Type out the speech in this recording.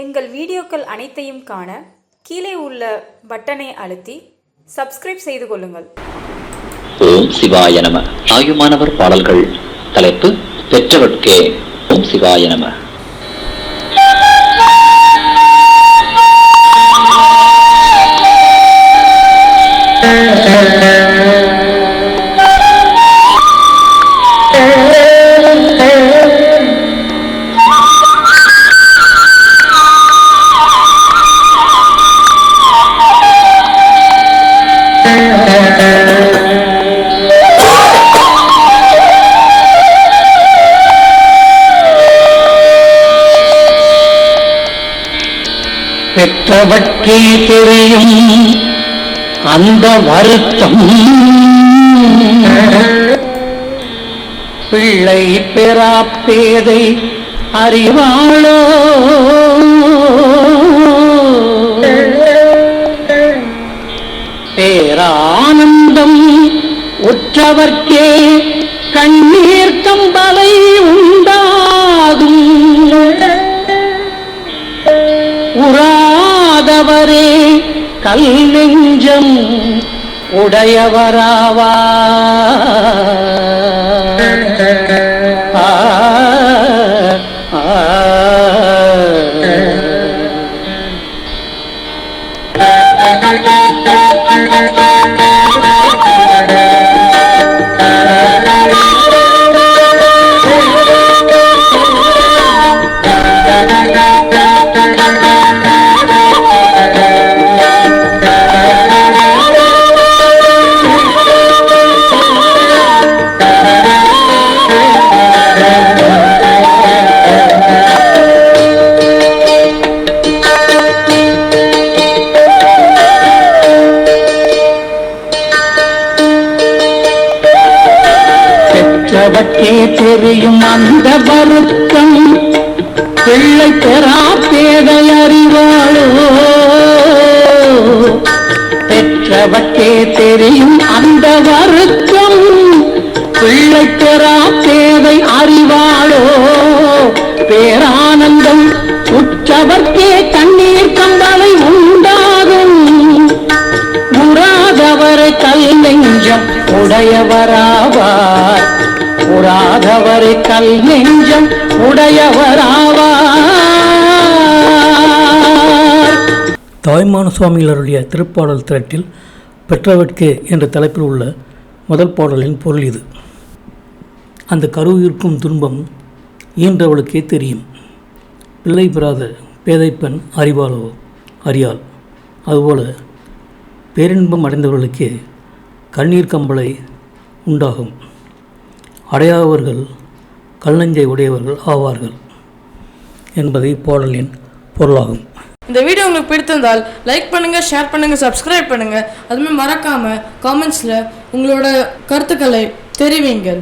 எங்கள் வீடியோக்கள் அனைத்தையும் காண கீழே உள்ள பட்டனை அழுத்தி சப்ஸ்கிரைப் செய்து கொள்ளுங்கள். ஓம் சிவாய நம. ஆயுமானவர் பாடல்கள். தலைப்பு பெற்றவர்க்கே. ஓம் சிவாய நம. பெற்றவர்க்கே தெரியும் அந்த வருத்தம், பிள்ளை பெறா பேதை அறிவாளோ. பேரானந்தம் உற்றவர்க்கே கண்ணீர் கம்பலை உண்டாகும். உறாதவரே கல் நெஞ்சம் உடையவராவா. பெற்றவர்க்கே தெரியும் அந்த வருத்தம், பிள்ளை பெறா பேதை அறிவாளோ. பெற்றவர்க்கே தெரியும் அந்த வருத்தம், பிள்ளை பெறா பேதை அறிவாளோ. பேரானந்தம் உற்றவர்க்கே கண்ணீர் கம்பலை உண்டாகும். உறாதவரை கல் நெஞ்சம் உடையவராவார். உறாதவரை கல் நெஞ்சம் உடையவராவார். தாய்மான சுவாமிகளருடைய திருப்பாடல் திரட்டில் பெற்றவர்க்கே என்ற தலைப்பில் உள்ள முதல் பாடலின் பொருள் இது. அந்த கருவிற்கும் துன்பம் ஈன்றவளுக்கே தெரியும். பிள்ளை பெறாத பேதைப்பெண் அறிவாளோ அறியாள். அதுபோல பேரின்பம் அடைந்தவர்களுக்கே கண்ணீர் கம்பளை உண்டாகும். அடையாதவர்கள் கல்நெஞ்சை உடையவர்கள் ஆவார்கள் என்பதை பாடலின் பொருளாகும். இந்த வீடியோ உங்களுக்கு பிடித்திருந்தால் லைக் பண்ணுங்க, ஷேர் பண்ணுங்க, சப்ஸ்கிரைப் பண்ணுங்க. அதுமாதிரி மறக்காம காமெண்ட்ஸ்ல உங்களோட கருத்துக்களை தெரிவிங்கள்.